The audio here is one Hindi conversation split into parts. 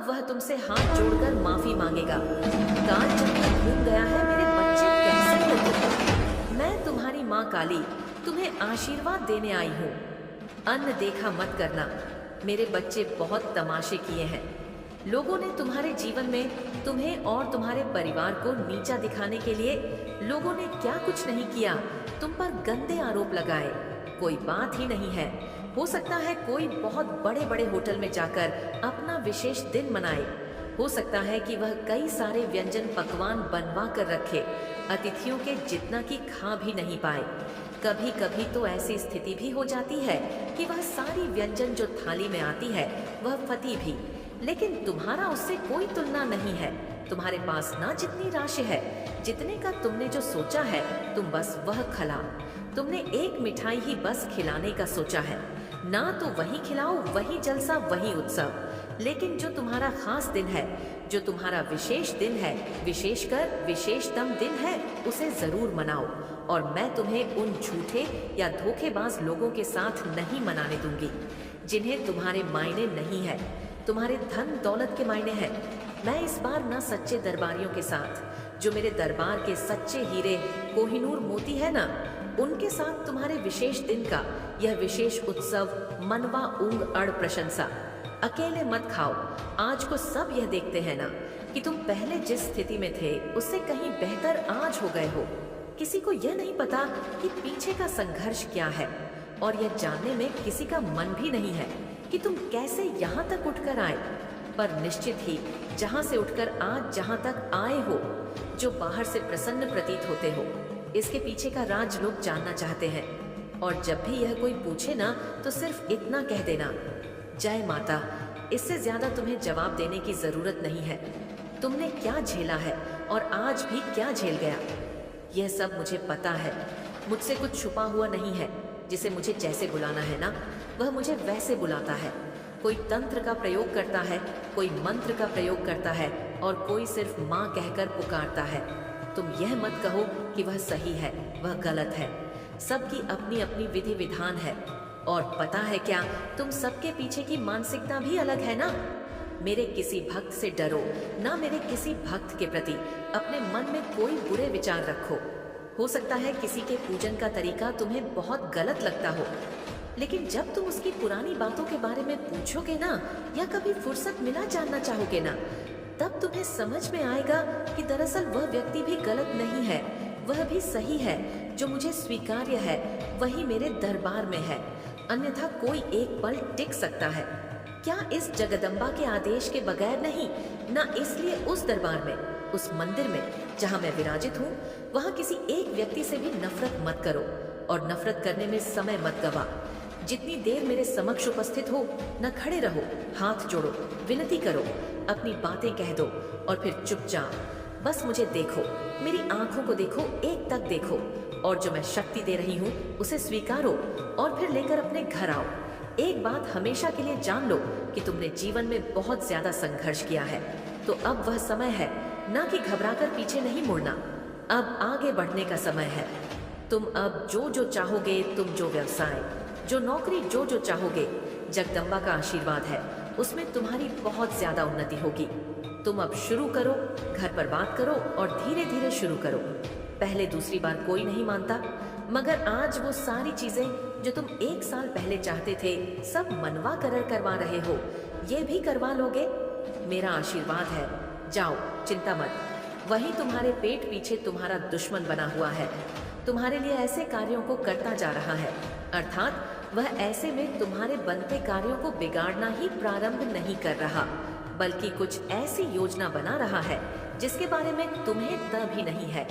अब वह तुमसे हाथ जोड़कर माफी मांगेगा। काल जब तक घूम गया है, मेरे बच्चे कैसे हो तुम? मैं तुम्हारी माँ काली तुम्हें आशीर्वाद देने आई हूँ। अन्न देखा मत करना। मेरे बच्चे बहुत तमाशे किए हैं। लोगों ने तुम्हारे जीवन में तुम्हें और तुम्हारे परिवार को नीचा दिखाने के लिए लोगों ने क्या कुछ नहीं किया। तुम पर गंदे आरोप लगाए, कोई बात ही नहीं है। हो सकता है कोई बहुत बड़े बड़े होटल में जाकर अपना विशेष दिन मनाए। हो सकता है कि वह कई सारे व्यंजन पकवान बनवा कर रखे, अतिथियों के जितना कि खा भी नहीं पाए। कभी कभी तो ऐसी स्थिति भी हो जाती है कि वह सारी व्यंजन जो थाली में आती है वह फती भी। लेकिन तुम्हारा उससे कोई तुलना नहीं है। तुम्हारे पास ना जितनी राशि है, जितने का तुमने जो सोचा है, तुम बस वह खिलाओ। तुमने एक मिठाई ही बस खिलाने का सोचा है, ना तो वही खिलाओ, वही जलसा, वही उत्सव। लेकिन जो तुम्हारा खास दिन है, जो तुम्हारा विशेष दिन है, विशेषकर विशेषतम दिन है, उसे जरूर मनाओ। और मैं तुम्हें उन झूठे या धोखेबाज लोगों के साथ नहीं मनाने दूंगी जिन्हें तुम्हारे मायने नहीं है, तुम्हारे धन दौलत के मायने हैं। मैं इस बार ना सच्चे दरबारियों के साथ, जो मेरे दरबार के सच्चे हीरे कोहिनूर मोती है ना, उनके साथ तुम्हारे विशेष दिन का यह विशेष उत्सव मनवा ऊंग अड़ प्रशंसा। अकेले मत खाओ। आज को सब यह देखते हैं ना कि तुम पहले जिस स्थिति में थे उससे कहीं बेहतर आज हो गए हो। किसी को यह नहीं पता कि पीछे का संघर्ष क्या है, और यह जानने में किसी का मन भी नहीं है कि तुम कैसे यहाँ तक उठकर आए। पर निश्चित ही जहाँ से उठकर आज जहाँ तक आए हो, जो बाहर से प्रसन्न प्रतीत होते हो, इसके पीछे का राज लोग जानना चाहते हैं। और जब भी यह कोई पूछे ना, तो सिर्फ इतना कह देना, जय माता। इससे ज्यादा तुम्हें जवाब देने की जरूरत नहीं है। तुमने क्या झेला है और आज भी क्या झेल गया, यह सब मुझे पता है। मुझसे कुछ छुपा हुआ नहीं है। जिसे मुझे जैसे बुलाना है ना, वह मुझे वैसे बुलाता है। कोई तंत्र का प्रयोग करता है, कोई मंत्र का प्रयोग करता है, और कोई सिर्फ माँ कहकर पुकारता है। तुम यह मत कहो कि वह सही है, वह गलत है। सबकी अपनी अपनी विधि विधान है। और पता है क्या, तुम सबके पीछे की मानसिकता भी अलग है ना। मेरे किसी भक्त से डरो ना, मेरे किसी भक्त के प्रति अपने मन में कोई बुरे विचार रखो। हो सकता है किसी के पूजन का तरीका तुम्हें बहुत गलत लगता हो, लेकिन जब तुम उसकी पुरानी बातों के बारे में पूछोगे ना, या कभी फुर्सत मिला जानना चाहोगे ना, तब तुम्हें समझ में आएगा कि दरअसल वह व्यक्ति भी गलत नहीं है, वह भी सही है। जो मुझे स्वीकार्य है वही मेरे दरबार में है, अन्यथा कोई एक पल टिक सकता है। क्या इस जगदम्बा के आदेश के बगैर नहीं ना, इसलिए उस दरबार में, उस मंदिर में जहाँ मैं विराजित हूँ, वहाँ किसी एक व्यक्ति से भी नफरत मत करो, और नफरत करने में समय मत गवा। जितनी देर मेरे समक्ष उपस्थित हो, न खड़े रहो, हाथ जोड़ो, विनती करो, अपनी बातें कह दो, और फिर चुपचाप बस मुझे देखो, मेरी आंखों को देखो, एक तक देखो, और जो मैं शक्ति दे रही हूँ उसे स्वीकारो, और फिर लेकर अपने घर आओ। एक बात हमेशा के लिए जान लो कि तुमने जीवन में बहुत ज्यादा संघर्ष किया है, तो अब वह समय है ना कि घबराकर पीछे नहीं मुड़ना। अब आगे बढ़ने का समय है। तुम अब जो जो चाहोगे, तुम जो व्यवसाय, जो नौकरी, जो जो चाहोगे, जगदम्बा का आशीर्वाद है, उसमें तुम्हारी बहुत ज्यादा उन्नति होगी। तुम अब शुरू करो, घर पर बात करो, और धीरे धीरे शुरू करो। पहले दूसरी बार कोई नहीं मानता, मगर आज वो सारी चीजें जो तुम 1 साल पहले चाहते थे, सब मनवा करवा रहे हो, ये भी करवा लोगे। मेरा आशीर्वाद है। जाओ, चिंता मत। वही तुम्हारे पेट पीछे तुम्हारा दुश्मन बना हुआ है, तुम्हारे लिए ऐसे कार्यों को करता जा रहा है, अर्थात वह ऐसे में तुम्हारे बनते कार्यों को बिगाड़ना ही प्रारंभ नहीं कर रहा, बल्कि कुछ ऐसी योजना बना रहा है जिसके बारे में तुम्हें तब भी नहीं है।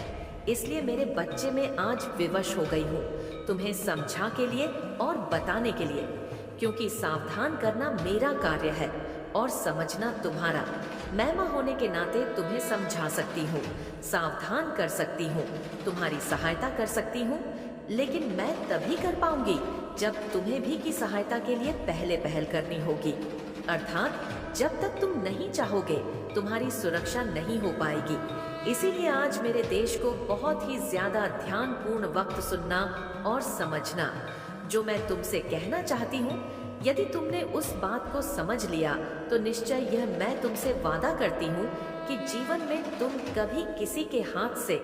इसलिए मेरे बच्चे में आज विवश हो गई हूँ, तुम्हें समझा के लिए और बताने के लिए, क्योंकि सावधान करना मेरा कार्य है और समझना तुम्हारा। मैं माँ होने के नाते तुम्हें समझा सकती हूँ, सावधान कर सकती हूँ, तुम्हारी सहायता कर सकती हूँ, लेकिन मैं तभी कर पाऊंगी जब तुम्हें भी की सहायता के लिए पहले पहल करनी होगी। अर्थात जब तक तुम नहीं चाहोगे, तुम्हारी सुरक्षा नहीं हो पाएगी। इसीलिए आज मेरे देश को बहुत ही ज्यादा ध्यानपूर्ण वक्त सुनना और समझना। जो मैं तुमसे कहना चाहती हूँ, यदि तुमने उस बात को समझ लिया तो निश्चय यह मैं तुमसे वादा करती हूँ कि जीवन में तुम कभी किसी के हाथ से